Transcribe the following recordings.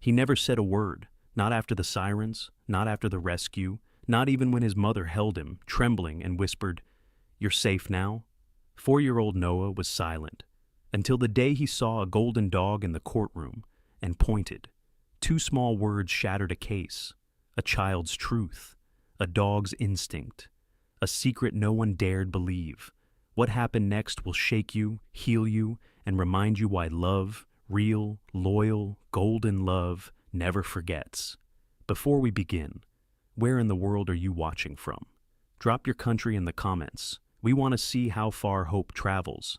He never said a word, not after the sirens, not after the rescue, not even when his mother held him, trembling, and whispered, "You're safe now?" 4-year-old Noah was silent, until the day he saw a golden dog in the courtroom and pointed. 2 small words shattered a case, a child's truth, a dog's instinct, a secret no one dared believe. What happened next will shake you, heal you, and remind you why love, real, loyal, golden love, never forgets. Before we begin, where in the world are you watching from? Drop your country in the comments. We want to see how far hope travels.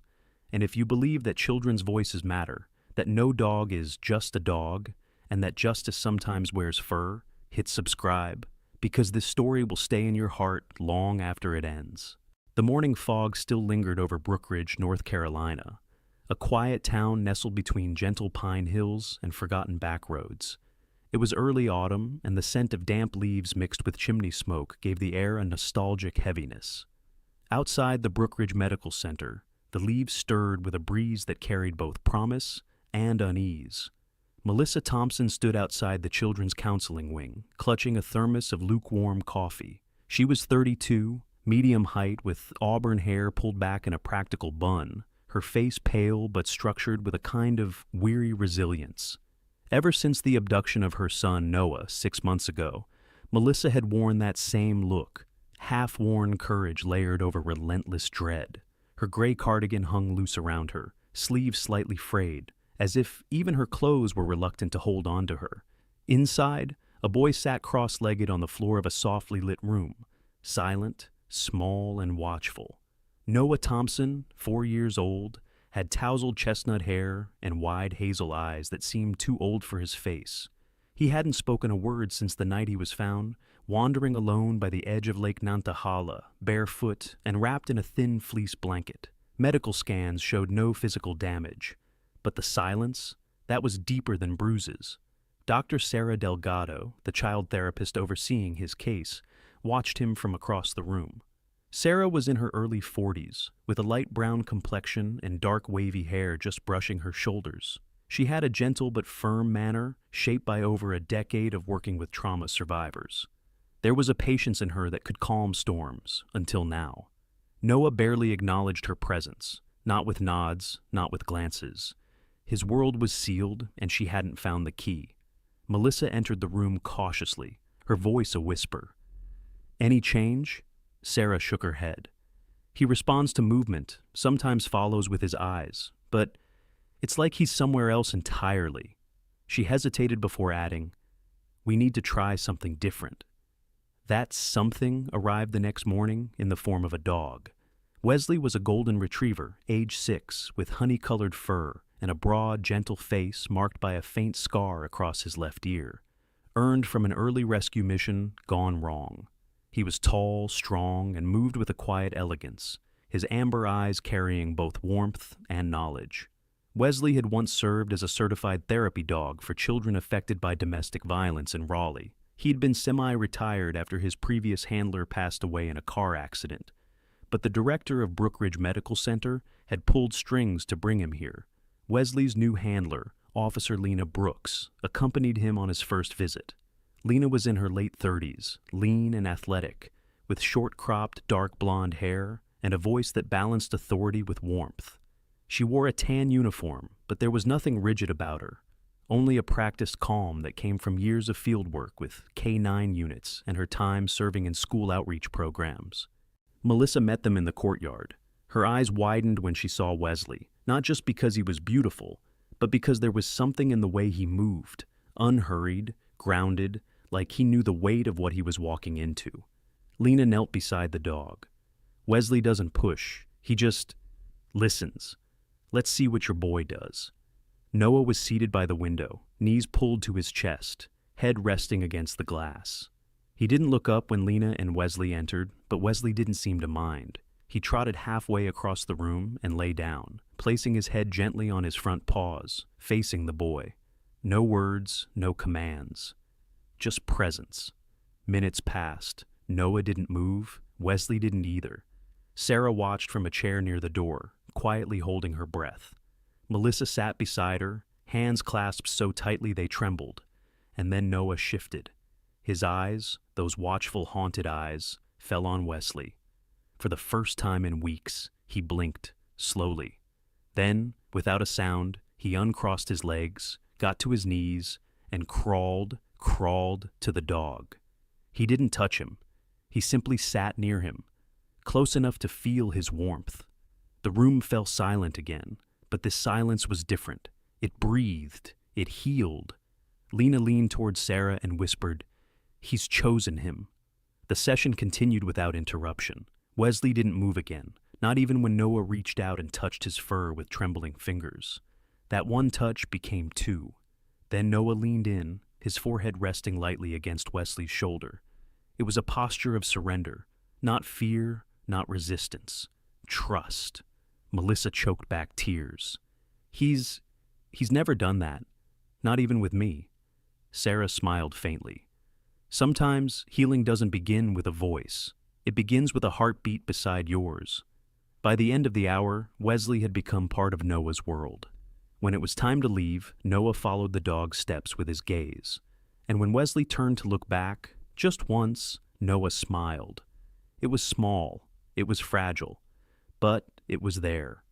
And if you believe that children's voices matter, that no dog is just a dog, and that justice sometimes wears fur, hit subscribe, because this story will stay in your heart long after it ends. The morning fog still lingered over Brookridge, North Carolina, a quiet town nestled between gentle pine hills and forgotten back roads. It was early autumn, and the scent of damp leaves mixed with chimney smoke gave the air a nostalgic heaviness. Outside the Brookridge Medical Center, the leaves stirred with a breeze that carried both promise and unease. Melissa Thompson stood outside the children's counseling wing, clutching a thermos of lukewarm coffee. She was 32, medium height, with auburn hair pulled back in a practical bun, her face pale but structured with a kind of weary resilience. Ever since the abduction of her son Noah 6 months ago, Melissa had worn that same look, half-worn courage layered over relentless dread. Her gray cardigan hung loose around her, sleeves slightly frayed, as if even her clothes were reluctant to hold on to her. Inside, a boy sat cross-legged on the floor of a softly lit room, silent, small, and watchful. Noah Thompson, 4 years old, had tousled chestnut hair and wide hazel eyes that seemed too old for his face. He hadn't spoken a word since the night he was found, wandering alone by the edge of Lake Nantahala, barefoot and wrapped in a thin fleece blanket. Medical scans showed no physical damage, but the silence, that was deeper than bruises. Dr. Sarah Delgado, the child therapist overseeing his case, watched him from across the room. Sarah was in her early 40s, with a light brown complexion and dark wavy hair just brushing her shoulders. She had a gentle but firm manner, shaped by over a decade of working with trauma survivors. There was a patience in her that could calm storms, until now. Noah barely acknowledged her presence, not with nods, not with glances. His world was sealed, and she hadn't found the key. Melissa entered the room cautiously, her voice a whisper. "Any change?" Sarah shook her head. "He responds to movement, sometimes follows with his eyes, but it's like he's somewhere else entirely." She hesitated before adding, "We need to try something different." That something arrived the next morning in the form of a dog. Wesley was a golden retriever, age 6, with honey-colored fur and a broad, gentle face marked by a faint scar across his left ear, earned from an early rescue mission gone wrong. He was tall, strong, and moved with a quiet elegance, his amber eyes carrying both warmth and knowledge. Wesley had once served as a certified therapy dog for children affected by domestic violence in Raleigh. He'd been semi-retired after his previous handler passed away in a car accident, but the director of Brookridge Medical Center had pulled strings to bring him here. Wesley's new handler, Officer Lena Brooks, accompanied him on his first visit. Lena was in her late 30s, lean and athletic, with short-cropped, dark blonde hair and a voice that balanced authority with warmth. She wore a tan uniform, but there was nothing rigid about her, only a practiced calm that came from years of field work with K-9 units and her time serving in school outreach programs. Melissa met them in the courtyard. Her eyes widened when she saw Wesley, not just because he was beautiful, but because there was something in the way he moved, unhurried, grounded, like he knew the weight of what he was walking into. Lena knelt beside the dog. "Wesley doesn't push, he just listens. Let's see what your boy does." Noah was seated by the window, knees pulled to his chest, head resting against the glass. He didn't look up when Lena and Wesley entered, but Wesley didn't seem to mind. He trotted halfway across the room and lay down, placing his head gently on his front paws, facing the boy. No words, no commands. Just presence. Minutes passed. Noah didn't move. Wesley didn't either. Sarah watched from a chair near the door, quietly holding her breath. Melissa sat beside her, hands clasped so tightly they trembled. And then Noah shifted. His eyes, those watchful, haunted eyes, fell on Wesley. For the first time in weeks, he blinked, slowly. Then, without a sound, he uncrossed his legs, got to his knees, and crawled to the dog. He didn't touch him. He simply sat near him, close enough to feel his warmth. The room fell silent again, but this silence was different. It breathed. It healed. Lena leaned toward Sarah and whispered, "He's chosen him." The session continued without interruption. Wesley didn't move again, not even when Noah reached out and touched his fur with trembling fingers. That one touch became two. Then Noah leaned in, his forehead resting lightly against Wesley's shoulder. It was a posture of surrender, not fear, not resistance, trust. Melissa choked back tears. He's never done that, not even with me. Sarah smiled faintly. Sometimes healing doesn't begin with a voice. It begins with a heartbeat beside yours. By the end of the hour, Wesley had become part of Noah's world. When it was time to leave, Noah followed the dog's steps with his gaze. And when Wesley turned to look back, just once, Noah smiled. It was small, it was fragile, but it was there.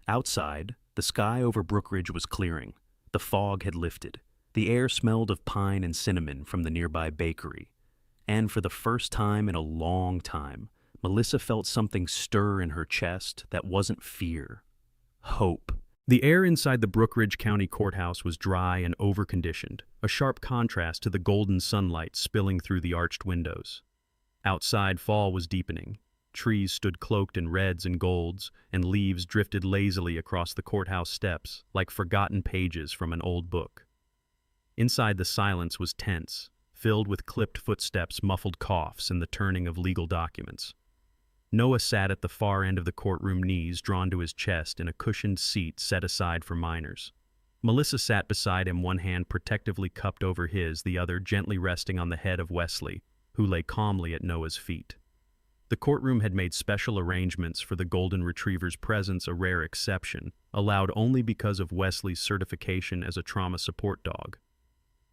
Outside, the sky over Brookridge was clearing. The fog had lifted. The air smelled of pine and cinnamon from the nearby bakery. And for the first time in a long time, Melissa felt something stir in her chest that wasn't fear. Hope. The air inside the Brookridge County Courthouse was dry and overconditioned, a sharp contrast to the golden sunlight spilling through the arched windows. Outside, fall was deepening. Trees stood cloaked in reds and golds, and leaves drifted lazily across the courthouse steps like forgotten pages from an old book. Inside, the silence was tense, filled with clipped footsteps, muffled coughs, and the turning of legal documents. Noah sat at the far end of the courtroom, knees drawn to his chest in a cushioned seat set aside for minors. Melissa sat beside him, one hand protectively cupped over his, the other gently resting on the head of Wesley, who lay calmly at Noah's feet. The courtroom had made special arrangements for the Golden Retriever's presence, a rare exception, allowed only because of Wesley's certification as a trauma support dog.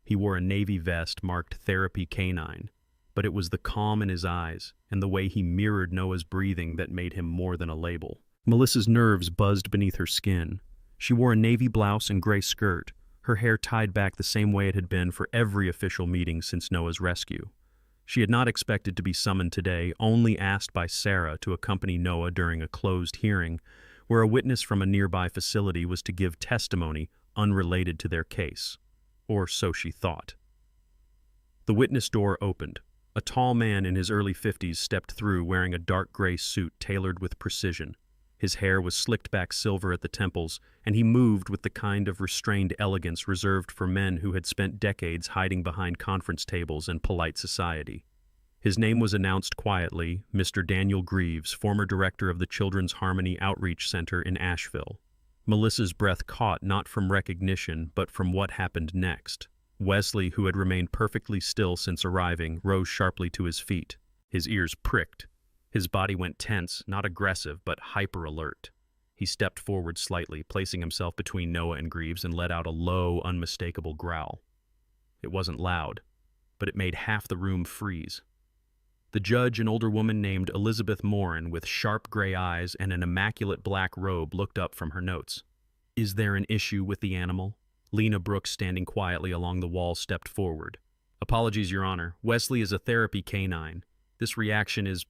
He wore a navy vest marked Therapy Canine, but it was the calm in his eyes and the way he mirrored Noah's breathing that made him more than a label. Melissa's nerves buzzed beneath her skin. She wore a navy blouse and gray skirt, her hair tied back the same way it had been for every official meeting since Noah's rescue. She had not expected to be summoned today, only asked by Sarah to accompany Noah during a closed hearing, where a witness from a nearby facility was to give testimony unrelated to their case. Or so she thought. The witness door opened. A tall man in his early 50s stepped through wearing a dark gray suit tailored with precision. His hair was slicked back silver at the temples, and he moved with the kind of restrained elegance reserved for men who had spent decades hiding behind conference tables and polite society. His name was announced quietly, Mr. Daniel Greaves, former director of the Children's Harmony Outreach Center in Asheville. Melissa's breath caught not from recognition, but from what happened next. Wesley, who had remained perfectly still since arriving, rose sharply to his feet. His ears pricked. His body went tense, not aggressive, but hyper-alert. He stepped forward slightly, placing himself between Noah and Greaves, and let out a low, unmistakable growl. It wasn't loud, but it made half the room freeze. The judge, an older woman named Elizabeth Morin, with sharp gray eyes and an immaculate black robe, looked up from her notes. "Is there an issue with the animal?" Lena Brooks, standing quietly along the wall, stepped forward. "Apologies, Your Honor. Wesley is a therapy canine. This reaction is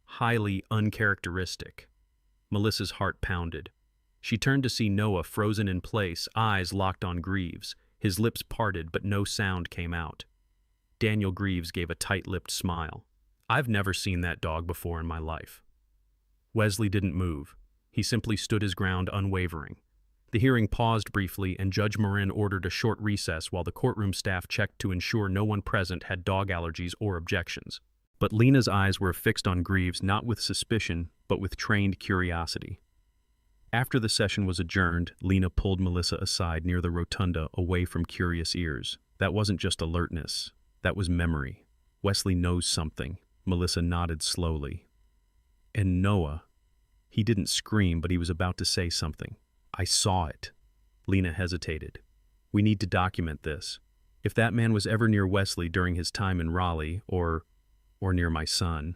highly uncharacteristic." Melissa's heart pounded. She turned to see Noah frozen in place, eyes locked on Greaves. His lips parted, but no sound came out. Daniel Greaves gave a tight-lipped smile. "I've never seen that dog before in my life." Wesley didn't move. He simply stood his ground, unwavering. The hearing paused briefly, and Judge Morin ordered a short recess while the courtroom staff checked to ensure no one present had dog allergies or objections. But Lena's eyes were fixed on Greaves, not with suspicion, but with trained curiosity. After the session was adjourned, Lena pulled Melissa aside near the rotunda, away from curious ears. That wasn't just alertness. That was memory. "Wesley knows something." Melissa nodded slowly. "And Noah." He didn't scream, but he was about to say something. "I saw it." Lena hesitated. "We need to document this." If that man was ever near Wesley during his time in Raleigh, or near my son,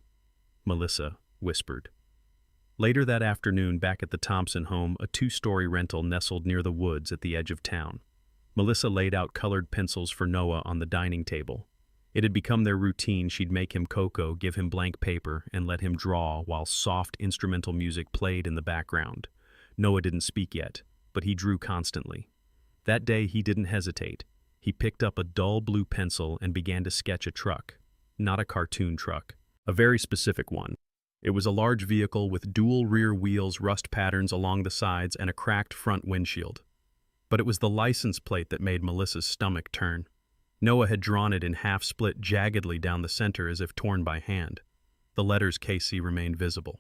Melissa whispered. Later that afternoon, back at the Thompson home, a two-story rental nestled near the woods at the edge of town. Melissa laid out colored pencils for Noah on the dining table. It had become their routine. She'd make him cocoa, give him blank paper, and let him draw while soft instrumental music played in the background. Noah didn't speak yet, but he drew constantly. That day he didn't hesitate. He picked up a dull blue pencil and began to sketch a truck. Not a cartoon truck. A very specific one. It was a large vehicle with dual rear wheels, rust patterns along the sides, and a cracked front windshield. But it was the license plate that made Melissa's stomach turn. Noah had drawn it in half split jaggedly down the center as if torn by hand. The letters KC remained visible.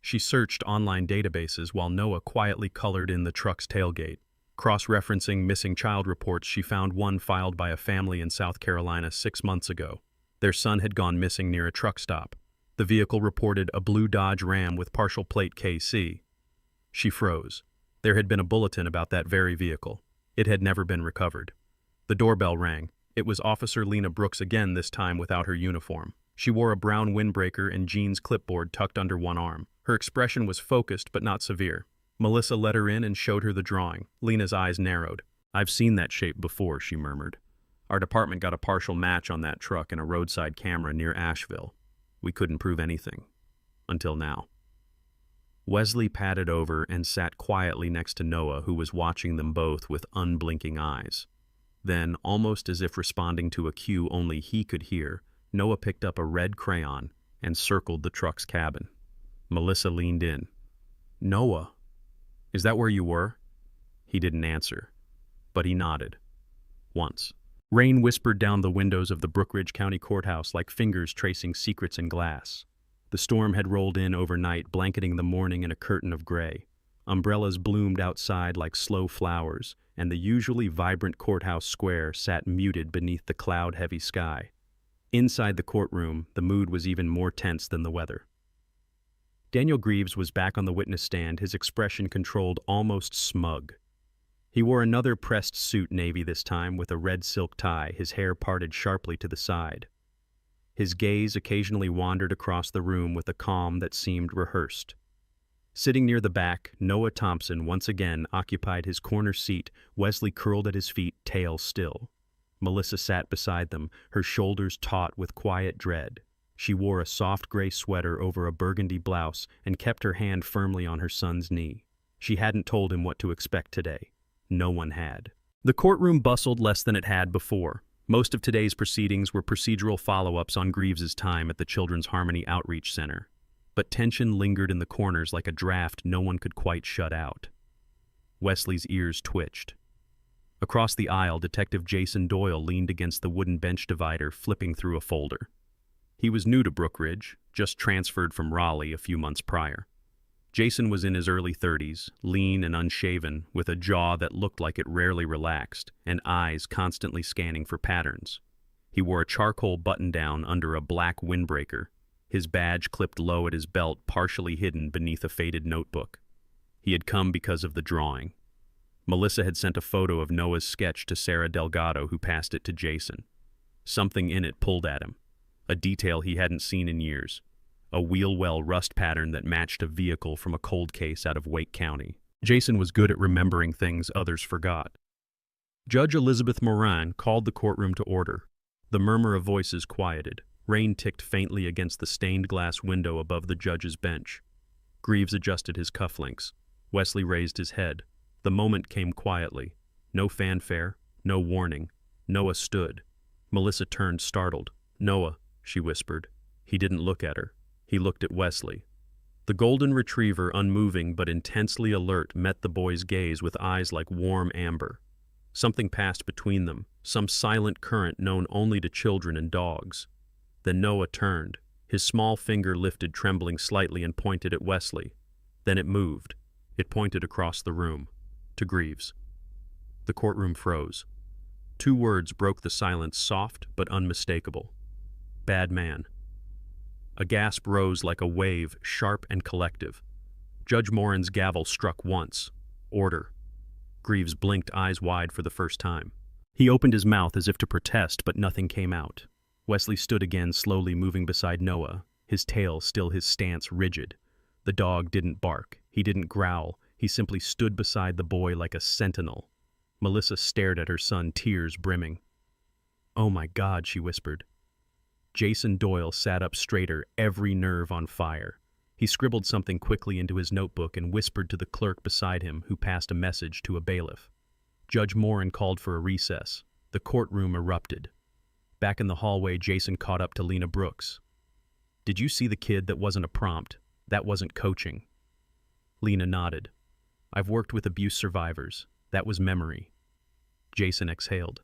She searched online databases while Noah quietly colored in the truck's tailgate. Cross-referencing missing child reports, she found one filed by a family in South Carolina 6 months ago. Their son had gone missing near a truck stop. The vehicle reported a blue Dodge Ram with partial plate KC. She froze. There had been a bulletin about that very vehicle. It had never been recovered. The doorbell rang. It was Officer Lena Brooks again, this time without her uniform. She wore a brown windbreaker and jeans clipboard tucked under one arm. Her expression was focused but not severe. Melissa let her in and showed her the drawing. Lena's eyes narrowed. "I've seen that shape before," she murmured. "Our department got a partial match on that truck in a roadside camera near Asheville. We couldn't prove anything. Until now." Wesley padded over and sat quietly next to Noah, who was watching them both with unblinking eyes. Then, almost as if responding to a cue only he could hear, Noah picked up a red crayon and circled the truck's cabin. Melissa leaned in. "Noah, is that where you were?" He didn't answer, but he nodded. Once. Rain whispered down the windows of the Brookridge County Courthouse like fingers tracing secrets in glass. The storm had rolled in overnight, blanketing the morning in a curtain of gray. Umbrellas bloomed outside like slow flowers, and the usually vibrant courthouse square sat muted beneath the cloud-heavy sky. Inside the courtroom, the mood was even more tense than the weather. Daniel Greaves was back on the witness stand, his expression controlled, almost smug. He wore another pressed suit, navy this time, with a red silk tie, his hair parted sharply to the side. His gaze occasionally wandered across the room with a calm that seemed rehearsed. Sitting near the back, Noah Thompson once again occupied his corner seat, Wesley curled at his feet, tail still. Melissa sat beside them, her shoulders taut with quiet dread. She wore a soft gray sweater over a burgundy blouse and kept her hand firmly on her son's knee. She hadn't told him what to expect today. No one had. The courtroom bustled less than it had before. Most of today's proceedings were procedural follow-ups on Greaves's time at the Children's Harmony Outreach Center. But tension lingered in the corners like a draft no one could quite shut out. Wesley's ears twitched. Across the aisle, Detective Jason Doyle leaned against the wooden bench divider, flipping through a folder. He was new to Brookridge, just transferred from Raleigh a few months prior. Jason was in his early 30s, lean and unshaven, with a jaw that looked like it rarely relaxed, and eyes constantly scanning for patterns. He wore a charcoal button-down under a black windbreaker, his badge clipped low at his belt, partially hidden beneath a faded notebook. He had come because of the drawing. Melissa had sent a photo of Noah's sketch to Sarah Delgado, who passed it to Jason. Something in it pulled at him, a detail he hadn't seen in years, a wheel well rust pattern that matched a vehicle from a cold case out of Wake County. Jason was good at remembering things others forgot. Judge Elizabeth Moran called the courtroom to order. The murmur of voices quieted. Rain ticked faintly against the stained glass window above the judge's bench. Greaves adjusted his cufflinks. Wesley raised his head. The moment came quietly. No fanfare, no warning. Noah stood. Melissa turned, startled. "Noah," she whispered. He didn't look at her. He looked at Wesley. The golden retriever, unmoving but intensely alert, met the boy's gaze with eyes like warm amber. Something passed between them, some silent current known only to children and dogs. Then Noah turned. His small finger lifted, trembling slightly, and pointed at Wesley. Then it moved. It pointed across the room, to Greaves. The courtroom froze. Two words broke the silence, soft but unmistakable. "Bad man." A gasp rose like a wave, sharp and collective. Judge Moran's gavel struck once. Order. Greaves blinked, eyes wide for the first time. He opened his mouth as if to protest, but nothing came out. Wesley stood again, slowly moving beside Noah, his tail still his stance rigid. The dog didn't bark. He didn't growl. He simply stood beside the boy like a sentinel. Melissa stared at her son, tears brimming. "Oh my God," she whispered. Jason Doyle sat up straighter, every nerve on fire. He scribbled something quickly into his notebook and whispered to the clerk beside him, who passed a message to a bailiff. Judge Morin called for a recess. The courtroom erupted. Back in the hallway, Jason caught up to Lena Brooks. "Did you see the kid? That wasn't a prompt. That wasn't coaching." Lena nodded. "I've worked with abuse survivors. That was memory." Jason exhaled.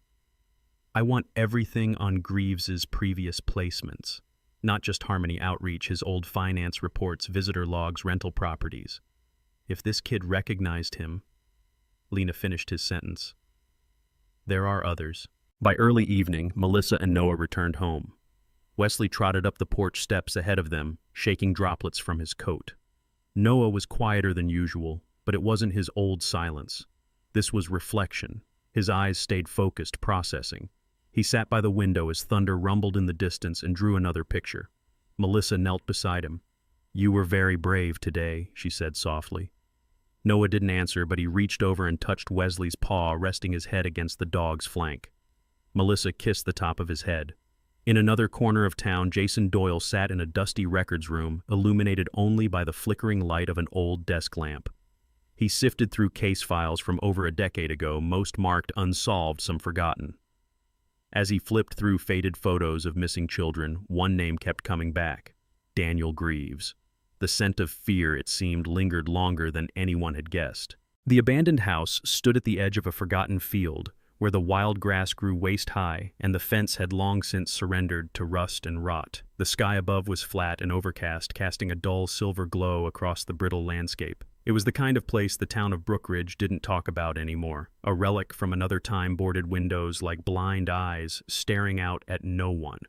"I want everything on Greaves's previous placements. Not just Harmony Outreach, his old finance reports, visitor logs, rental properties. If this kid recognized him..." Lena finished his sentence. "There are others." By early evening, Melissa and Noah returned home. Wesley trotted up the porch steps ahead of them, shaking droplets from his coat. Noah was quieter than usual, but it wasn't his old silence. This was reflection. His eyes stayed focused, processing. He sat by the window as thunder rumbled in the distance and drew another picture. Melissa knelt beside him. "You were very brave today," she said softly. Noah didn't answer, but he reached over and touched Wesley's paw, resting his head against the dog's flank. Melissa kissed the top of his head. In another corner of town, Jason Doyle sat in a dusty records room, illuminated only by the flickering light of an old desk lamp. He sifted through case files from over a decade ago, most marked unsolved, some forgotten. As he flipped through faded photos of missing children, one name kept coming back: Daniel Greaves. The scent of fear, it seemed, lingered longer than anyone had guessed. The abandoned house stood at the edge of a forgotten field, where the wild grass grew waist-high, and the fence had long since surrendered to rust and rot. The sky above was flat and overcast, casting a dull silver glow across the brittle landscape. It was the kind of place the town of Brookridge didn't talk about anymore, a relic from another time, boarded windows like blind eyes staring out at no one.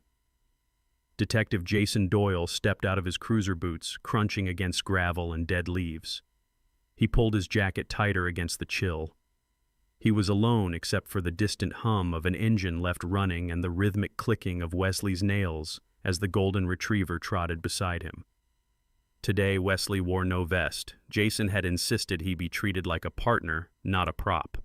Detective Jason Doyle stepped out of his cruiser boots, crunching against gravel and dead leaves. He pulled his jacket tighter against the chill. He was alone except for the distant hum of an engine left running and the rhythmic clicking of Wesley's nails as the golden retriever trotted beside him. Today, Wesley wore no vest. Jason had insisted he be treated like a partner, not a prop.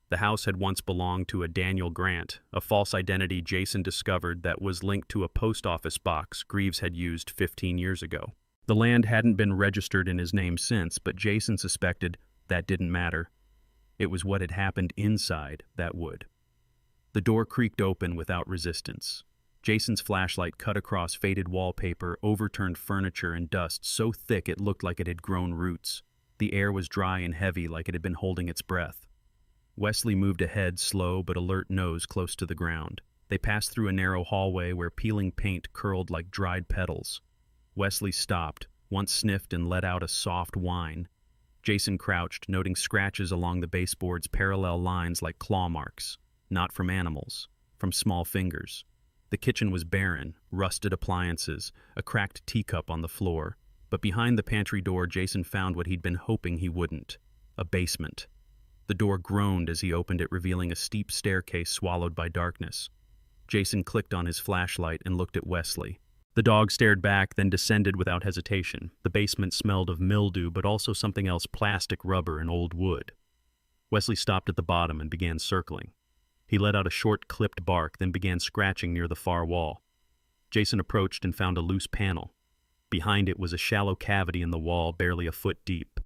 The house had once belonged to a Daniel Grant, a false identity Jason discovered that was linked to a post office box Greaves had used 15 years ago. The land hadn't been registered in his name since, but Jason suspected that didn't matter. It was what had happened inside that would. The door creaked open without resistance. Jason's flashlight cut across faded wallpaper, overturned furniture, and dust so thick it looked like it had grown roots. The air was dry and heavy, like it had been holding its breath. Wesley moved ahead, slow but alert, nose close to the ground. They passed through a narrow hallway where peeling paint curled like dried petals. Wesley stopped, once sniffed and let out a soft whine. Jason crouched, noting scratches along the baseboard's parallel lines like claw marks. Not from animals, from small fingers. The kitchen was barren, rusted appliances, a cracked teacup on the floor. But behind the pantry door, Jason found what he'd been hoping he wouldn't: a basement. The door groaned as he opened it, revealing a steep staircase swallowed by darkness. Jason clicked on his flashlight and looked at Wesley. The dog stared back, then descended without hesitation. The basement smelled of mildew, but also something else: plastic, rubber, and old wood. Wesley stopped at the bottom and began circling. He let out a short, clipped bark, then began scratching near the far wall. Jason approached and found a loose panel. Behind it was a shallow cavity in the wall, barely a foot deep.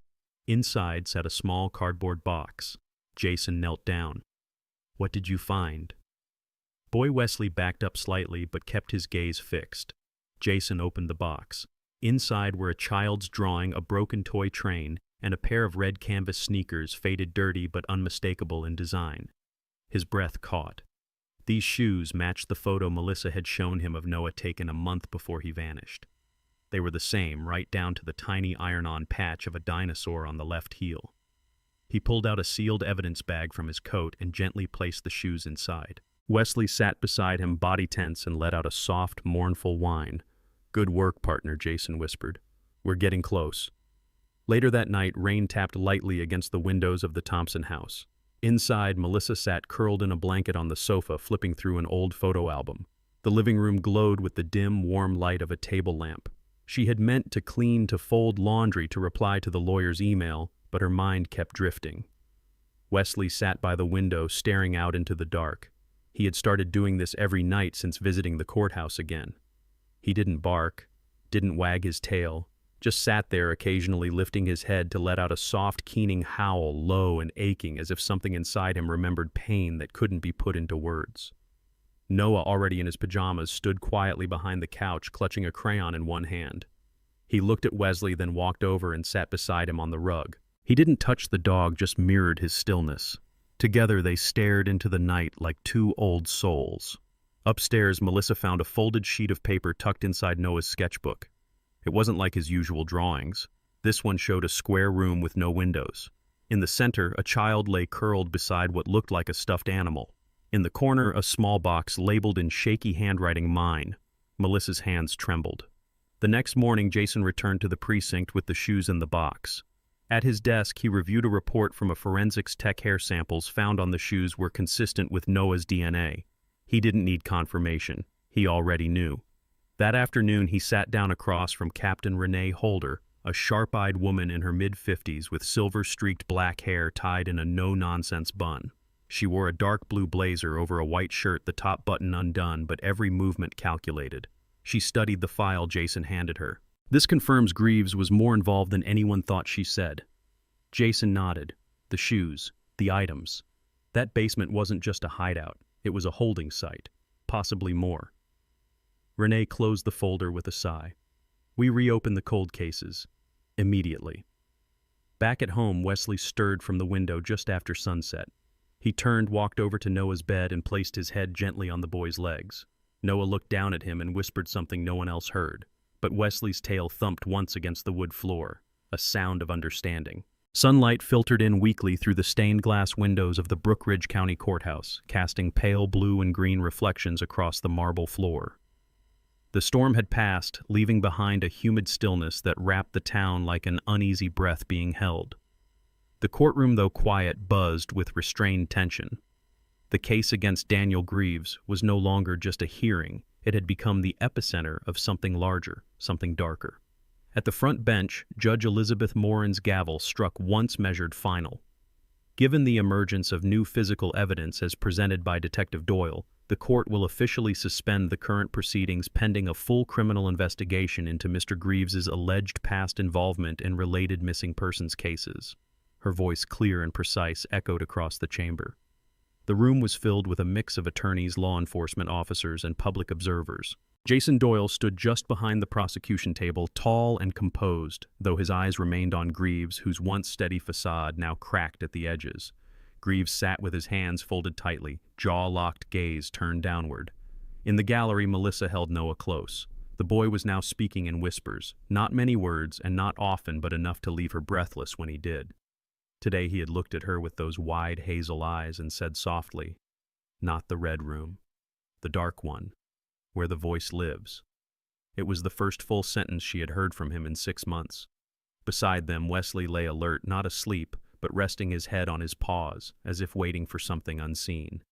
Inside sat a small cardboard box. Jason knelt down. "What did you find?" Boy Wesley backed up slightly, but kept his gaze fixed. Jason opened the box. Inside were a child's drawing, a broken toy train, and a pair of red canvas sneakers, faded, dirty, but unmistakable in design. His breath caught. These shoes matched the photo Melissa had shown him of Noah, taken a month before he vanished. They were the same, right down to the tiny iron-on patch of a dinosaur on the left heel. He pulled out a sealed evidence bag from his coat and gently placed the shoes inside. Wesley sat beside him, body tense, and let out a soft, mournful whine. "Good work, partner," Jason whispered. "We're getting close." Later that night, rain tapped lightly against the windows of the Thompson house. Inside, Melissa sat curled in a blanket on the sofa, flipping through an old photo album. The living room glowed with the dim, warm light of a table lamp. She had meant to clean, to fold laundry, to reply to the lawyer's email, but her mind kept drifting. Wesley sat by the window, staring out into the dark. He had started doing this every night since visiting the courthouse again. He didn't bark, didn't wag his tail, just sat there occasionally lifting his head to let out a soft, keening howl, low and aching, as if something inside him remembered pain that couldn't be put into words. Noah, already in his pajamas, stood quietly behind the couch, clutching a crayon in one hand. He looked at Wesley, then walked over and sat beside him on the rug. He didn't touch the dog, just mirrored his stillness. Together they stared into the night like two old souls. Upstairs, Melissa found a folded sheet of paper tucked inside Noah's sketchbook. It wasn't like his usual drawings. This one showed a square room with no windows. In the center, a child lay curled beside what looked like a stuffed animal. In the corner, a small box labeled in shaky handwriting, "Mine." Melissa's hands trembled. The next morning, Jason returned to the precinct with the shoes in the box. At his desk, he reviewed a report from a forensics tech. Hair samples found on the shoes were consistent with Noah's DNA. He didn't need confirmation. He already knew. That afternoon, he sat down across from Captain Renee Holder, a sharp-eyed woman in her mid-50s with silver-streaked black hair tied in a no-nonsense bun. She wore a dark blue blazer over a white shirt, the top button undone, but every movement calculated. She studied the file Jason handed her. "This confirms Greaves was more involved than anyone thought," she said. Jason nodded. The shoes, the items. That basement wasn't just a hideout. It was a holding site. Possibly more. Renee closed the folder with a sigh. "We reopened the cold cases. Immediately." Back at home, Wesley stirred from the window just after sunset. He turned, walked over to Noah's bed, and placed his head gently on the boy's legs. Noah looked down at him and whispered something no one else heard. But Wesley's tail thumped once against the wood floor, a sound of understanding. Sunlight filtered in weakly through the stained glass windows of the Brookridge County Courthouse, casting pale blue and green reflections across the marble floor. The storm had passed, leaving behind a humid stillness that wrapped the town like an uneasy breath being held. The courtroom, though quiet, buzzed with restrained tension. The case against Daniel Greaves was no longer just a hearing. It had become the epicenter of something larger, something darker. At the front bench, Judge Elizabeth Morin's gavel struck once measured final. Given the emergence of new physical evidence as presented by Detective Doyle, the court will officially suspend the current proceedings pending a full criminal investigation into Mr. Greaves's alleged past involvement in related missing persons cases. Her voice, clear and precise, echoed across the chamber. The room was filled with a mix of attorneys, law enforcement officers, and public observers. Jason Doyle stood just behind the prosecution table, tall and composed, though his eyes remained on Greaves, whose once steady facade now cracked at the edges. Greaves sat with his hands folded tightly, jaw-locked, gaze turned downward. In the gallery, Melissa held Noah close. The boy was now speaking in whispers, not many words and not often, but enough to leave her breathless when he did. Today he had looked at her with those wide hazel eyes and said softly, "Not the red room. The dark one, where the voice lives." It was the first full sentence she had heard from him in 6 months. Beside them, Wesley lay alert, not asleep, but resting his head on his paws, as if waiting for something unseen.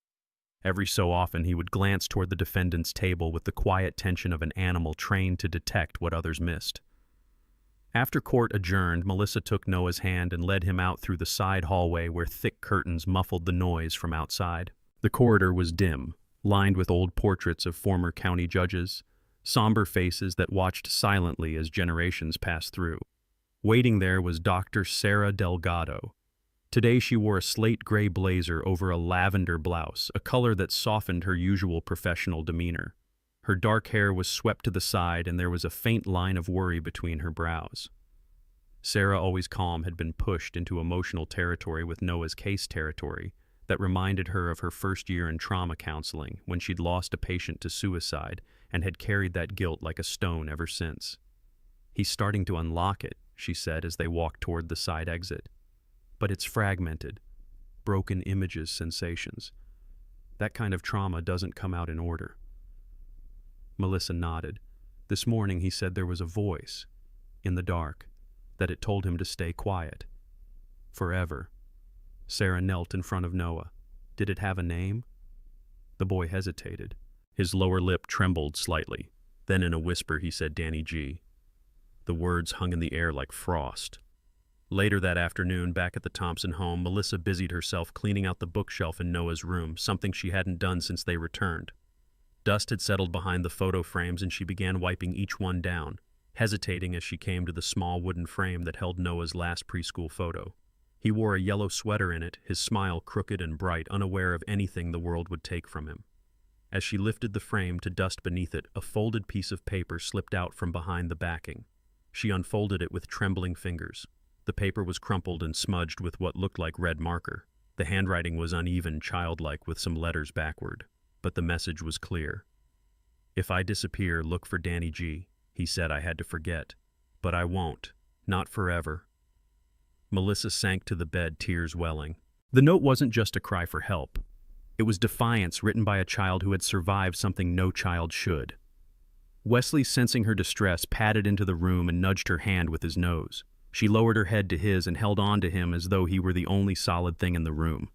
Every so often he would glance toward the defendant's table with the quiet tension of an animal trained to detect what others missed. After court adjourned, Melissa took Noah's hand and led him out through the side hallway where thick curtains muffled the noise from outside. The corridor was dim, lined with old portraits of former county judges, somber faces that watched silently as generations passed through. Waiting there was Dr. Sarah Delgado. Today she wore a slate-gray blazer over a lavender blouse, a color that softened her usual professional demeanor. Her dark hair was swept to the side, and there was a faint line of worry between her brows. Sarah, always calm, had been pushed into emotional territory with Noah's case territory that reminded her of her first year in trauma counseling when she'd lost a patient to suicide and had carried that guilt like a stone ever since. "He's starting to unlock it," she said as they walked toward the side exit. "But it's fragmented, broken images, sensations. That kind of trauma doesn't come out in order." Melissa nodded. This morning he said there was a voice, in the dark, that it told him to stay quiet. Forever. Sarah knelt in front of Noah. Did it have a name? The boy hesitated. His lower lip trembled slightly. Then in a whisper he said Danny G. The words hung in the air like frost. Later that afternoon, back at the Thompson home, Melissa busied herself cleaning out the bookshelf in Noah's room, something she hadn't done since they returned. Dust had settled behind the photo frames and she began wiping each one down, hesitating as she came to the small wooden frame that held Noah's last preschool photo. He wore a yellow sweater in it, his smile crooked and bright, unaware of anything the world would take from him. As she lifted the frame to dust beneath it, a folded piece of paper slipped out from behind the backing. She unfolded it with trembling fingers. The paper was crumpled and smudged with what looked like red marker. The handwriting was uneven, childlike, with some letters backward. But the message was clear. If I disappear, look for Danny G. He said I had to forget. But I won't. Not forever. Melissa sank to the bed, tears welling. The note wasn't just a cry for help. It was defiance written by a child who had survived something no child should. Wesley, sensing her distress, padded into the room and nudged her hand with his nose. She lowered her head to his and held on to him as though he were the only solid thing in the room.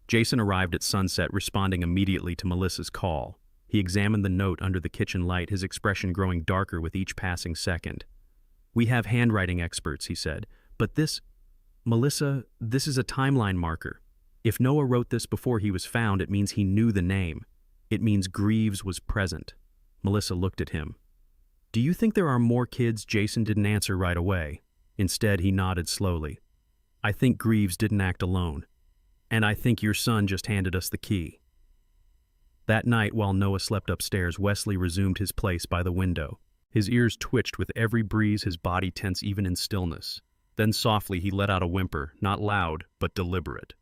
Jason arrived at sunset, responding immediately to Melissa's call. He examined the note under the kitchen light, his expression growing darker with each passing second. "We have handwriting experts," he said, "but Melissa, this is a timeline marker. If Noah wrote this before he was found, it means he knew the name. It means Greaves was present." Melissa looked at him. "Do you think there are more kids?" Jason didn't answer right away. Instead, he nodded slowly. "I think Greaves didn't act alone. And I think your son just handed us the key." That night, while Noah slept upstairs, Wesley resumed his place by the window. His ears twitched with every breeze, his body tense even in stillness. Then softly he let out a whimper, not loud, but deliberate.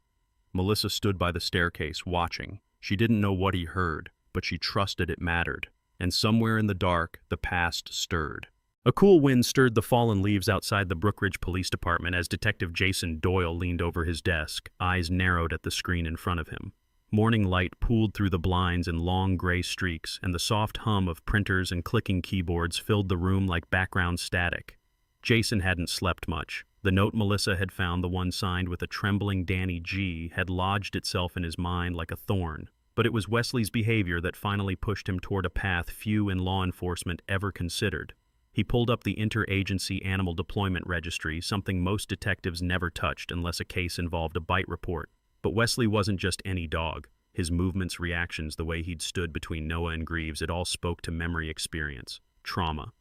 Melissa stood by the staircase, watching. She didn't know what he heard, but she trusted it mattered. And somewhere in the dark, the past stirred. A cool wind stirred the fallen leaves outside the Brookridge Police Department as Detective Jason Doyle leaned over his desk, eyes narrowed at the screen in front of him. Morning light pooled through the blinds in long gray streaks, and the soft hum of printers and clicking keyboards filled the room like background static. Jason hadn't slept much. The note Melissa had found, the one signed with a trembling Danny G., had lodged itself in his mind like a thorn. But it was Wesley's behavior that finally pushed him toward a path few in law enforcement ever considered. He pulled up the Interagency Animal Deployment Registry, something most detectives never touched unless a case involved a bite report. But Wesley wasn't just any dog. His movements, reactions, the way he'd stood between Noah and Greaves, it all spoke to memory, experience, trauma.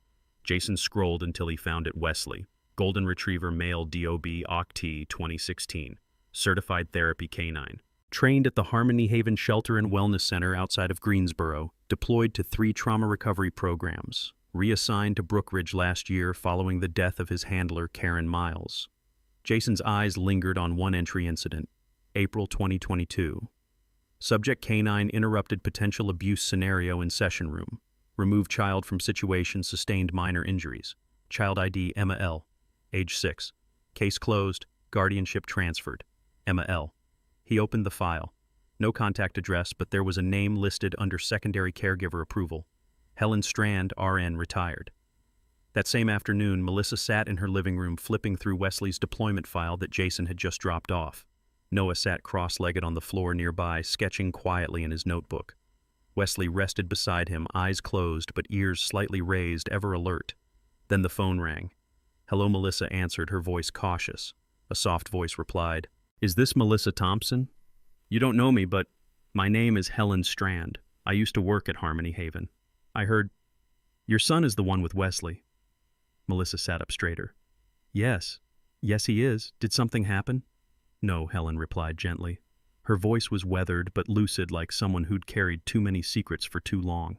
Jason scrolled until he found it. Wesley, Golden Retriever Male DOB OCT 2016, Certified Therapy Canine. Trained at the Harmony Haven Shelter and Wellness Center outside of Greensboro, deployed to 3 trauma recovery programs, reassigned to Brookridge last year following the death of his handler, Karen Miles. Jason's eyes lingered on one entry incident, April 2022. Subject canine interrupted potential abuse scenario in session room. Removed child from situation, sustained minor injuries. Child ID Emma L. Age 6. Case closed, guardianship transferred. Emma L. He opened the file. No contact address, but there was a name listed under secondary caregiver approval. Helen Strand, RN, retired. That same afternoon, Melissa sat in her living room flipping through Wesley's deployment file that Jason had just dropped off. Noah sat cross-legged on the floor nearby, sketching quietly in his notebook. Wesley rested beside him, eyes closed but ears slightly raised, ever alert. Then the phone rang. "Hello," Melissa answered, her voice cautious. A soft voice replied, "Is this Melissa Thompson? You don't know me, but my name is Helen Strand. I used to work at Harmony Haven. I heard your son is the one with Wesley." Melissa sat up straighter. Yes, he is. Did something happen?" "No," Helen replied gently. Her voice was weathered but lucid, like someone who'd carried too many secrets for too long.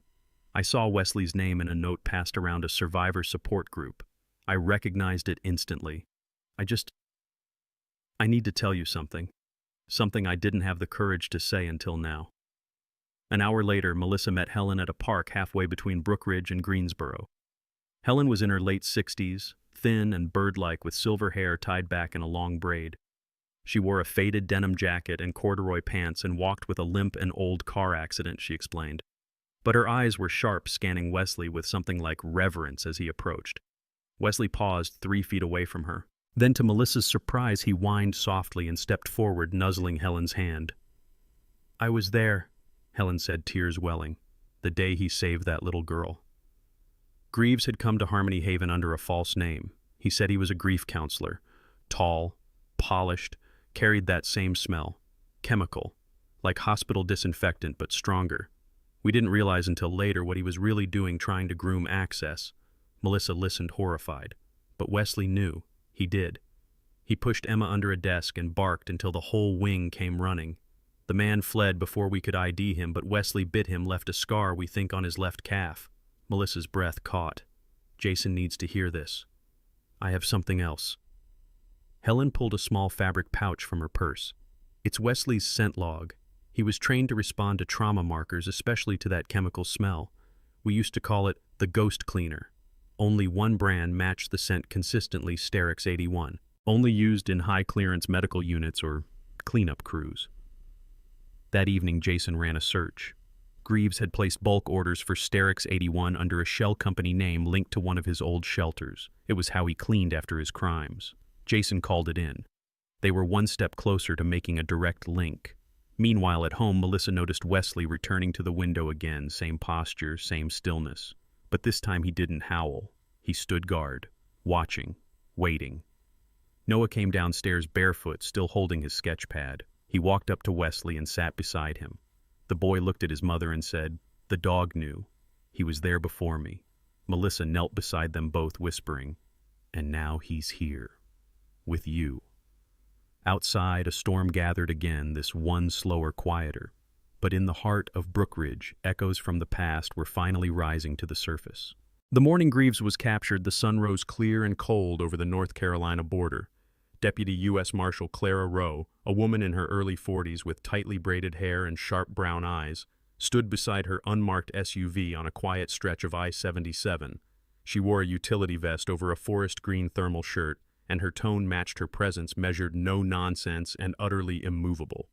"I saw Wesley's name in a note passed around a survivor support group. I recognized it instantly. I need to tell you something. Something I didn't have the courage to say until now." An hour later, Melissa met Helen at a park halfway between Brookridge and Greensboro. Helen was in her late 60s, thin and bird-like with silver hair tied back in a long braid. She wore a faded denim jacket and corduroy pants and walked with a limp and old car accident, she explained. But her eyes were sharp, scanning Wesley with something like reverence as he approached. Wesley paused 3 feet away from her. Then, to Melissa's surprise, he whined softly and stepped forward, nuzzling Helen's hand. "I was there," Helen said, tears welling, "the day he saved that little girl." Greaves had come to Harmony Haven under a false name. He said he was a grief counselor. Tall, polished, carried that same smell. Chemical, like hospital disinfectant, but stronger. We didn't realize until later what he was really doing, trying to groom Access. Melissa listened horrified. But Wesley knew. He did. He pushed Emma under a desk and barked until the whole wing came running. The man fled before we could ID him, but Wesley bit him, left a scar, we think, on his left calf. Melissa's breath caught. Jason needs to hear this. I have something else. Helen pulled a small fabric pouch from her purse. It's Wesley's scent log. He was trained to respond to trauma markers, especially to that chemical smell. We used to call it the ghost cleaner. Only one brand matched the scent consistently, Sterix 81. Only used in high-clearance medical units or cleanup crews. That evening, Jason ran a search. Greaves had placed bulk orders for Sterix 81 under a shell company name linked to one of his old shelters. It was how he cleaned after his crimes. Jason called it in. They were one step closer to making a direct link. Meanwhile, at home, Melissa noticed Wesley returning to the window again, same posture, same stillness. But this time he didn't howl. He stood guard, watching, waiting. Noah came downstairs barefoot, still holding his sketch pad. He walked up to Wesley and sat beside him. The boy looked at his mother and said, "The dog knew. He was there before me." Melissa knelt beside them both, whispering, "And now he's here. With you." Outside, a storm gathered again, this one slower, quieter. But in the heart of Brookridge, echoes from the past were finally rising to the surface. The morning Greaves was captured, the sun rose clear and cold over the North Carolina border. Deputy U.S. Marshal Clara Rowe, a woman in her early 40s with tightly braided hair and sharp brown eyes, stood beside her unmarked SUV on a quiet stretch of I-77. She wore a utility vest over a forest green thermal shirt, and her tone matched her presence, measured, no nonsense, and utterly immovable.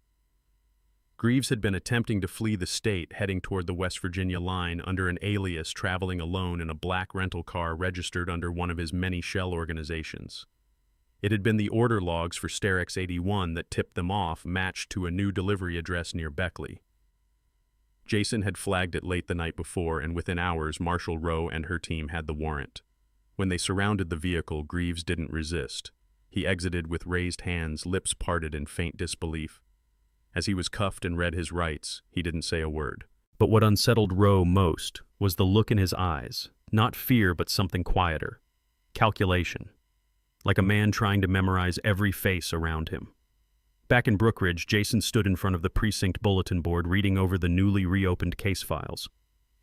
Greaves had been attempting to flee the state, heading toward the West Virginia line under an alias, traveling alone in a black rental car registered under one of his many shell organizations. It had been the order logs for Sterix 81 that tipped them off, matched to a new delivery address near Beckley. Jason had flagged it late the night before, and within hours, Marshal Rowe and her team had the warrant. When they surrounded the vehicle, Greaves didn't resist. He exited with raised hands, lips parted in faint disbelief. As he was cuffed and read his rights, he didn't say a word. But what unsettled Rowe most was the look in his eyes. Not fear, but something quieter. Calculation. Like a man trying to memorize every face around him. Back in Brookridge, Jason stood in front of the precinct bulletin board, reading over the newly reopened case files.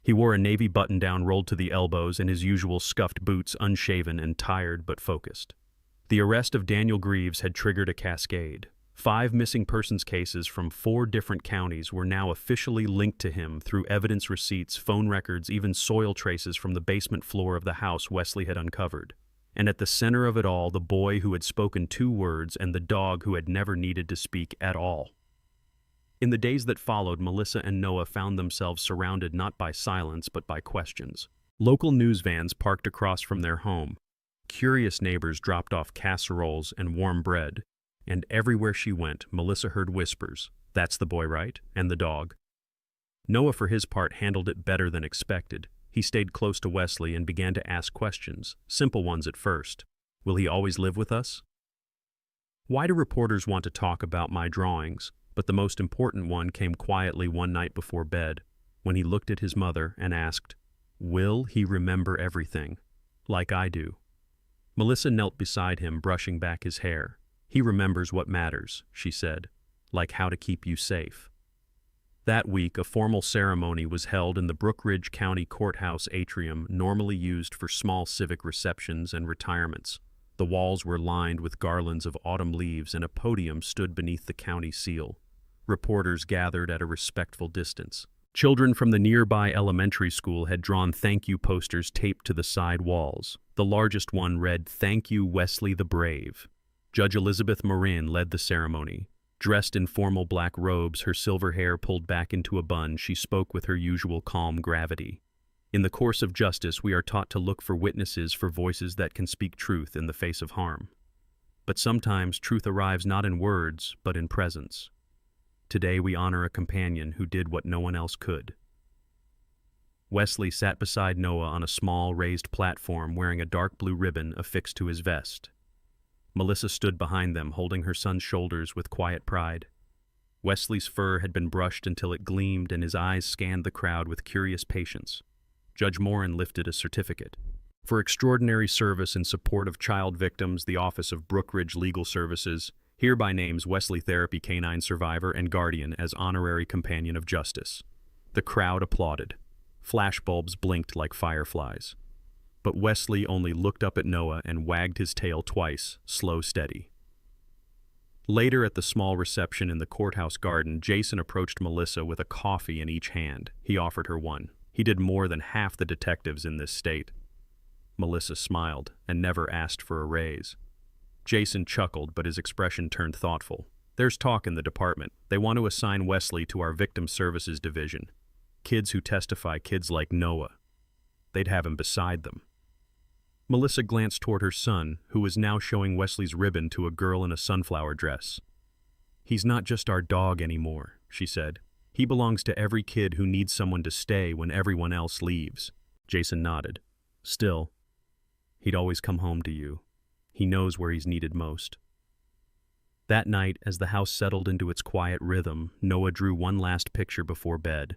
He wore a navy button-down rolled to the elbows and his usual scuffed boots, unshaven and tired but focused. The arrest of Daniel Greaves had triggered a cascade. 5 missing persons cases from 4 different counties were now officially linked to him through evidence receipts, phone records, even soil traces from the basement floor of the house Wesley had uncovered. And at the center of it all, the boy who had spoken 2 words and the dog who had never needed to speak at all. In the days that followed, Melissa and Noah found themselves surrounded not by silence but by questions. Local news vans parked across from their home. Curious neighbors dropped off casseroles and warm bread. And everywhere she went, Melissa heard whispers, "That's the boy, right? And the dog." Noah, for his part, handled it better than expected. He stayed close to Wesley and began to ask questions, simple ones at first. Will he always live with us? Why do reporters want to talk about my drawings? But the most important one came quietly one night before bed, when he looked at his mother and asked, "Will he remember everything? Like I do?" Melissa knelt beside him, brushing back his hair. "He remembers what matters," she said, "like how to keep you safe." That week, a formal ceremony was held in the Brookridge County Courthouse atrium, normally used for small civic receptions and retirements. The walls were lined with garlands of autumn leaves, and a podium stood beneath the county seal. Reporters gathered at a respectful distance. Children from the nearby elementary school had drawn thank you posters taped to the side walls. The largest one read, "Thank you, Wesley the Brave." Judge Elizabeth Marin led the ceremony. Dressed in formal black robes, her silver hair pulled back into a bun, she spoke with her usual calm gravity. In the course of justice, we are taught to look for witnesses, for voices that can speak truth in the face of harm. But sometimes truth arrives not in words, but in presence. Today we honor a companion who did what no one else could. Wesley sat beside Noah on a small, raised platform wearing a dark blue ribbon affixed to his vest. Melissa stood behind them, holding her son's shoulders with quiet pride. Wesley's fur had been brushed until it gleamed, and his eyes scanned the crowd with curious patience. Judge Morin lifted a certificate. For extraordinary service in support of child victims, the Office of Brookridge Legal Services hereby names Wesley Therapy Canine Survivor and Guardian as Honorary Companion of Justice. The crowd applauded. Flashbulbs blinked like fireflies. But Wesley only looked up at Noah and wagged his tail twice, slow, steady. Later at the small reception in the courthouse garden, Jason approached Melissa with a coffee in each hand. He offered her one. He did more than half the detectives in this state. Melissa smiled and never asked for a raise. Jason chuckled, but his expression turned thoughtful. There's talk in the department. They want to assign Wesley to our Victim Services Division. Kids who testify, kids like Noah. They'd have him beside them. Melissa glanced toward her son, who was now showing Wesley's ribbon to a girl in a sunflower dress. He's not just our dog anymore, she said. He belongs to every kid who needs someone to stay when everyone else leaves. Jason nodded. Still, he'd always come home to you. He knows where he's needed most. That night, as the house settled into its quiet rhythm, Noah drew one last picture before bed.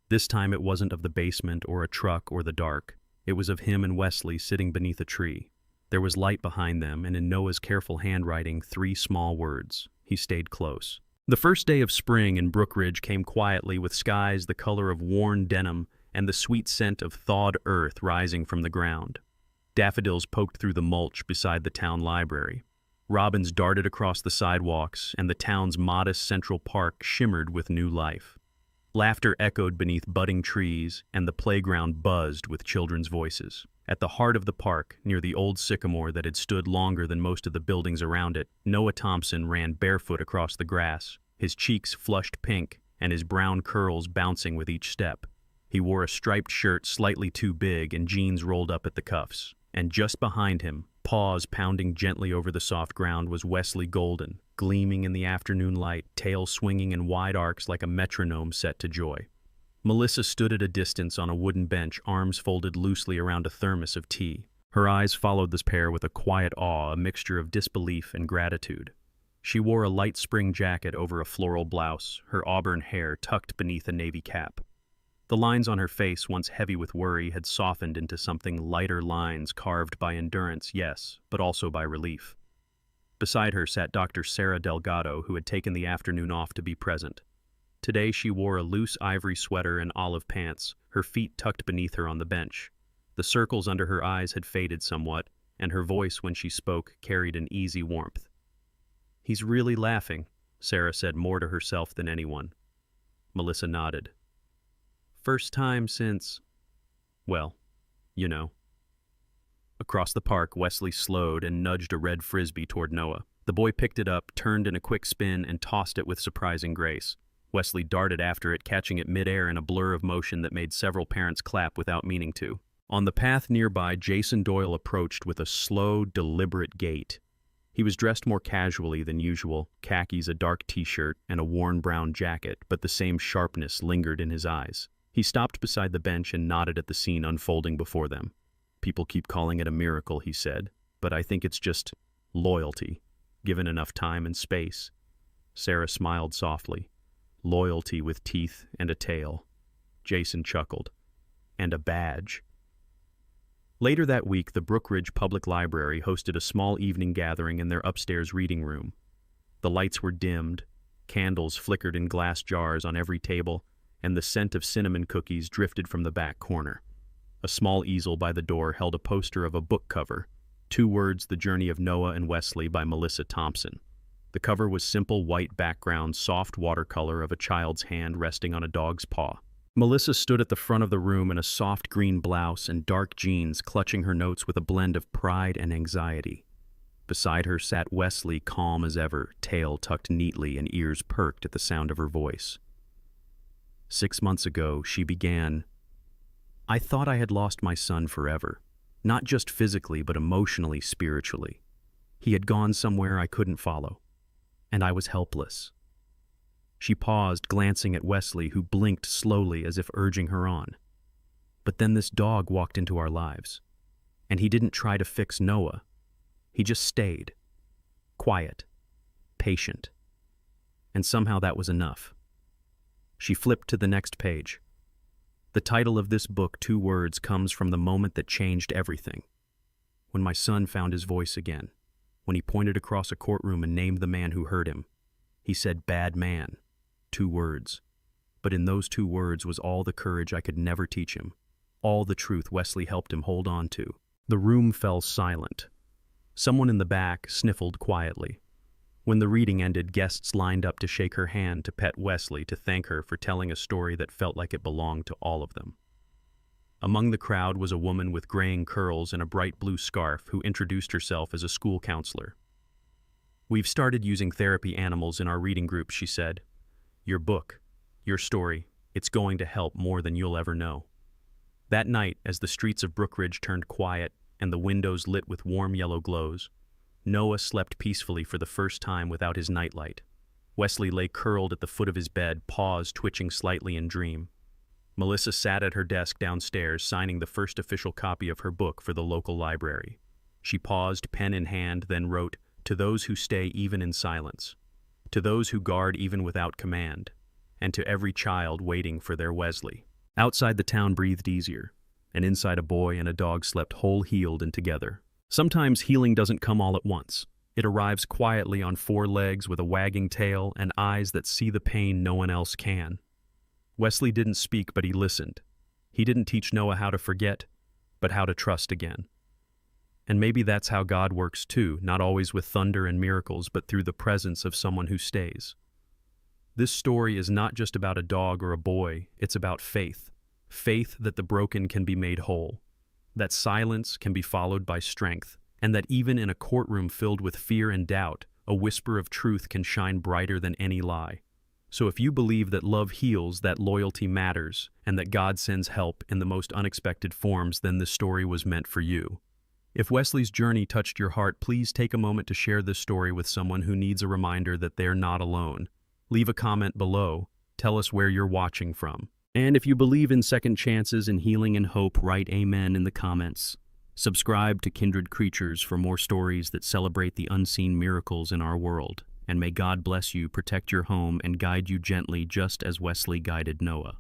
This time it wasn't of the basement or a truck or the dark. It was of him and Wesley sitting beneath a tree. There was light behind them, and in Noah's careful handwriting, 3 small words. He stayed close. The first day of spring in Brookridge came quietly, with skies the color of worn denim and the sweet scent of thawed earth rising from the ground. Daffodils poked through the mulch beside the town library. Robins darted across the sidewalks, and the town's modest central park shimmered with new life. Laughter echoed beneath budding trees, and the playground buzzed with children's voices. At the heart of the park, near the old sycamore that had stood longer than most of the buildings around it, Noah Thompson ran barefoot across the grass, his cheeks flushed pink and his brown curls bouncing with each step. He wore a striped shirt slightly too big and jeans rolled up at the cuffs. And just behind him, paws pounding gently over the soft ground, was Wesley Golden, gleaming in the afternoon light, tail swinging in wide arcs like a metronome set to joy. Melissa stood at a distance on a wooden bench, arms folded loosely around a thermos of tea. Her eyes followed this pair with a quiet awe, a mixture of disbelief and gratitude. She wore a light spring jacket over a floral blouse, her auburn hair tucked beneath a navy cap. The lines on her face, once heavy with worry, had softened into something lighter, lines carved by endurance, yes, but also by relief. Beside her sat Dr. Sarah Delgado, who had taken the afternoon off to be present. Today she wore a loose ivory sweater and olive pants, her feet tucked beneath her on the bench. The circles under her eyes had faded somewhat, and her voice when she spoke carried an easy warmth. "He's really laughing," Sarah said more to herself than anyone. Melissa nodded. "First time since, well, you know." Across the park, Wesley slowed and nudged a red frisbee toward Noah. The boy picked it up, turned in a quick spin, and tossed it with surprising grace. Wesley darted after it, catching it midair in a blur of motion that made several parents clap without meaning to. On the path nearby, Jason Doyle approached with a slow, deliberate gait. He was dressed more casually than usual, khakis, a dark t-shirt, and a worn brown jacket, but the same sharpness lingered in his eyes. He stopped beside the bench and nodded at the scene unfolding before them. "People keep calling it a miracle," he said, "but I think it's just loyalty, given enough time and space." Sarah smiled softly. "Loyalty with teeth and a tail." Jason chuckled. "And a badge." Later that week, the Brookridge Public Library hosted a small evening gathering in their upstairs reading room. The lights were dimmed, candles flickered in glass jars on every table, and the scent of cinnamon cookies drifted from the back corner. A small easel by the door held a poster of a book cover, 2 words, The Journey of Noah and Wesley by Melissa Thompson. The cover was simple white background, soft watercolor of a child's hand resting on a dog's paw. Melissa stood at the front of the room in a soft green blouse and dark jeans, clutching her notes with a blend of pride and anxiety. Beside her sat Wesley, calm as ever, tail tucked neatly and ears perked at the sound of her voice. 6 months ago, she began, "I thought I had lost my son forever, not just physically, but emotionally, spiritually. He had gone somewhere I couldn't follow, and I was helpless. She paused, glancing at Wesley, who blinked slowly as if urging her on. But then this dog walked into our lives, and he didn't try to fix Noah. He just stayed, quiet, patient. And somehow that was enough. She flipped to the next page. The title of this book, 2 words, comes from the moment that changed everything. When my son found his voice again, when he pointed across a courtroom and named the man who hurt him. He said, "Bad man," 2 words. But in those 2 words was all the courage I could never teach him, all the truth Wesley helped him hold on to. The room fell silent. Someone in the back sniffled quietly. When the reading ended, guests lined up to shake her hand, to pet Wesley, to thank her for telling a story that felt like it belonged to all of them. Among the crowd was a woman with graying curls and a bright blue scarf who introduced herself as a school counselor. "We've started using therapy animals in our reading group," she said. "Your book, your story, it's going to help more than you'll ever know." That night, as the streets of Brookridge turned quiet and the windows lit with warm yellow glows, Noah slept peacefully for the first time without his nightlight. Wesley lay curled at the foot of his bed, paws twitching slightly in dream. Melissa sat at her desk downstairs, signing the first official copy of her book for the local library. She paused, pen in hand, then wrote, "To those who stay even in silence, to those who guard even without command, and to every child waiting for their Wesley." Outside, the town breathed easier, and inside, a boy and a dog slept whole-heeled and together. Sometimes healing doesn't come all at once. It arrives quietly on 4 legs with a wagging tail and eyes that see the pain no one else can. Wesley didn't speak, but he listened. He didn't teach Noah how to forget, but how to trust again. And maybe that's how God works too, not always with thunder and miracles, but through the presence of someone who stays. This story is not just about a dog or a boy, it's about faith. Faith that the broken can be made whole, that silence can be followed by strength, and that even in a courtroom filled with fear and doubt, a whisper of truth can shine brighter than any lie. So if you believe that love heals, that loyalty matters, and that God sends help in the most unexpected forms, then this story was meant for you. If Wesley's journey touched your heart, please take a moment to share this story with someone who needs a reminder that they're not alone. Leave a comment below. Tell us where you're watching from. And if you believe in second chances and healing and hope, write amen in the comments. Subscribe to Kindred Creatures for more stories that celebrate the unseen miracles in our world. And may God bless you, protect your home, and guide you gently just as Wesley guided Noah.